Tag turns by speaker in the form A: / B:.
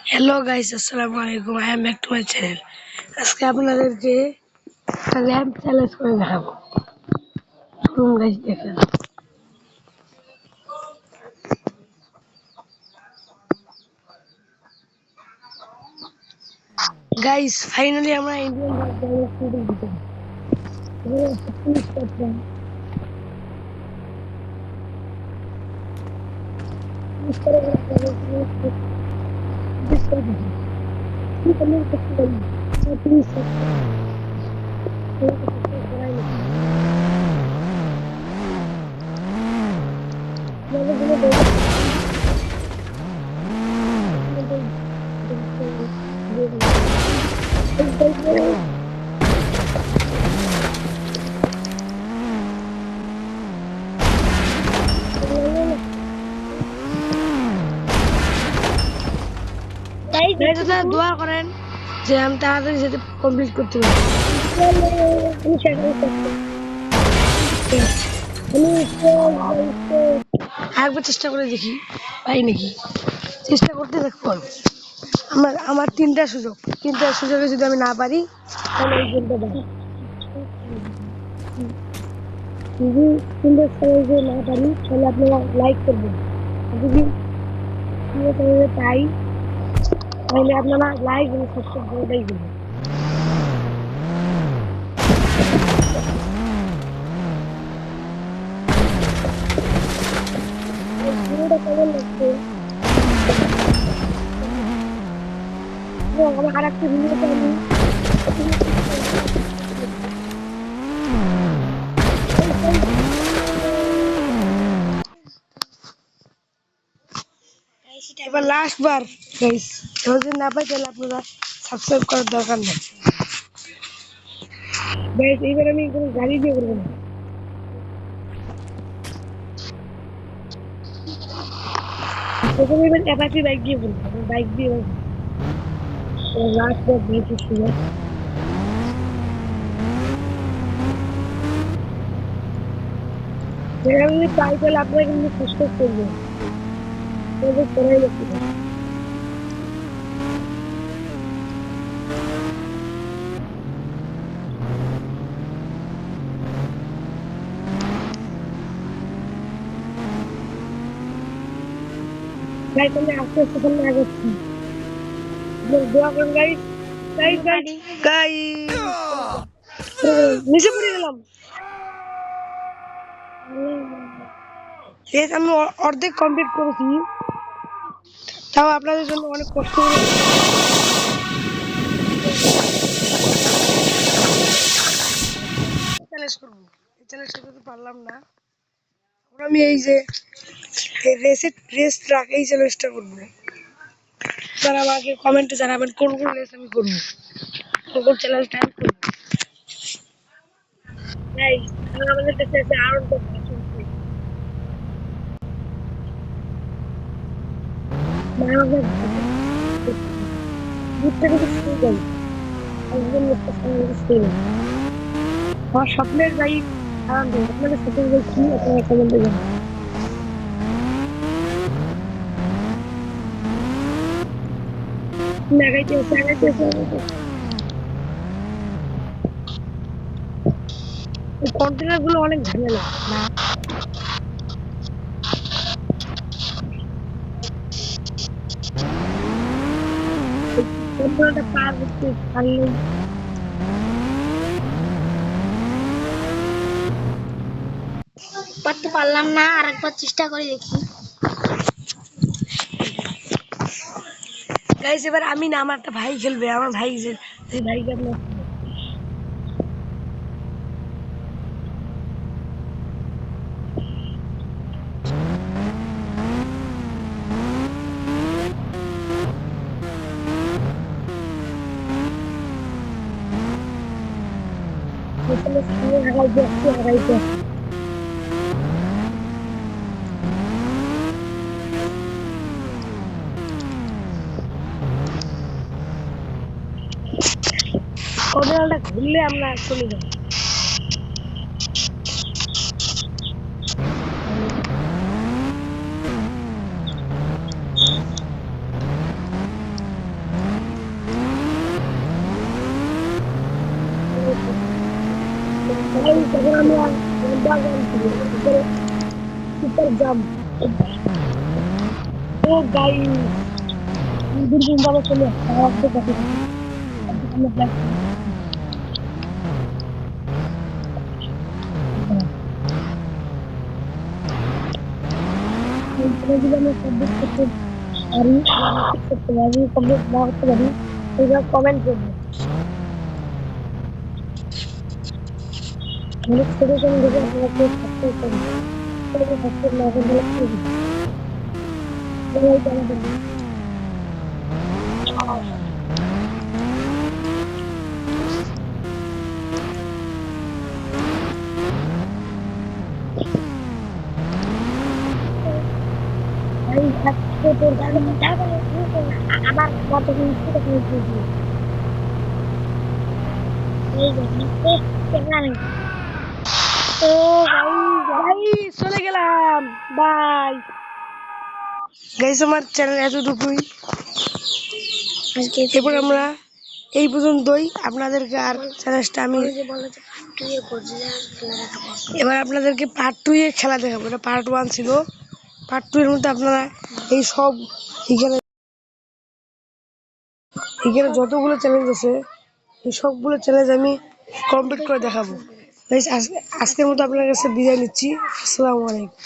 A: Hello guys, আসসালামু আলাইকুম। I am back to my channel. আজকে আপনাদেরকে একটা র্যাম্প চ্যালেঞ্জ করে দেখাবো। চলুন গাইস দেখেন। গাইস ফাইনালি আমরা ইন্ডিয়ান র্যাম্প ভিতরে দোয়া করেন যে আমি তাড়াতাড়ি যেতে কমপ্লিট করতে পারি। আরেকবার চেষ্টা করে দেখি পাই নাকি। চেষ্টা করতে দেখবো। আমার তিনটা সুযোগে যদি আমি না পারি তাহলে এই গেমটা বাদ। যদি তিনটা সুযোগে না পারি তাহলে আপনারা লাইক করবেন। যদি পাই তাহলে আপনারা লাইক এবং সাবস্ক্রাইব করাটাই করবেন। ভিডিওটা কেমন লাগছে? আমার আর একটা ভিডিওতে আমি এবার লাস্ট বার গাইস, যদি না পাই তাহলে আপনারা সাবস্ক্রাইব করার দরকার নেই গাইস। এইবার আমি কোনো গাড়ি দিয়ে করবো না, প্রথমে এবার অ্যাপাচি বাইক দিয়ে করবো। বাইক দিয়ে লাস্ট বার দিয়েছি ছিল। যদি পাই তাহলে আপনারা কিন্তু সাবস্ক্রাইব করবেন। করাই লাগছে গাইস। আমি আস্তে আস্তে সামনে আগাচ্ছি। দোয়া করুন গাইস। নিচে পড়ে গেলাম। আমি অর্ধেক কমপ্লিট করেছি, তাও আপনাদের জন্য অনেক কষ্ট করে চ্যালেঞ্জ করবো। এই চ্যালেঞ্জটা করতে পারলাম না, আমি এই যে রেস ট্রাক এই চ্যালেঞ্জটা করবো। তারা আমাকে কমেন্টে জানাবেন কোন কোন রেস আমি করবো, কোন কোন চ্যালেঞ্জটা আমি করবো। আমাদের কাছে আছে আরো আমার স্বপ্নের বাইক আনন্দ। আপনাদের স্বপ্নের বাইক কি আপনারা কমেন্টে জানাবেন। কন্টেনার গুলো অনেক ঝামেলা না। কন্টেনারটা পার করতে পারলে
B: পারতে পারলাম না, আরেকবার চেষ্টা করে দেখি।
A: গাইস এবার আমি না, আমার একটা ভাই খেলবে। আমার ভাই যে ভাইকে আপনার হারাইতে কন্টেনারটা ঘুরলে আমরা চলে যাবো। বাগান ছিল উপরে সুপার জাম্প। ও গাই দূরবীন ভালো চলে আসছে কাছে কাছে আমরা ব্ল্যাক যদি আমরা কমপ্লিট করতে পারি কমপ্লিট না করতে পারি সেটা কমেন্ট করবেন। অনেক ছোট চ্যানেল দেখে আপনারা কেউ সাবস্ক্রাইব করেন, সাবস্ক্রাইব না করেন তাহলে কি হবে? সবাইকে আমাদের এই আজকে তোর গাড়ি আমার কত কিছু এই যে ও ভাই চলে গেলাম, বাই গাইস। আমার চ্যানেল এতটুকুই আজকে। এরপর আমরা এই পর্যন্তই, আপনাদেরকে আর চ্যালেঞ্জটা আমি এবার আপনাদেরকে পার্ট 2 এর খেলা দেখাবো। এটা পার্ট 1 ছিল, পার্ট 2 এর মধ্যে আপনারা এই সব এখানে এখানে যতগুলো চ্যালেঞ্জ আছে এই সবগুলো চ্যালেঞ্জ আমি কমপ্লিট করে দেখাবো। গাইস আজকের মতো আপনার কাছে বিদায় নিচ্ছি। আসসালামু আলাইকুম।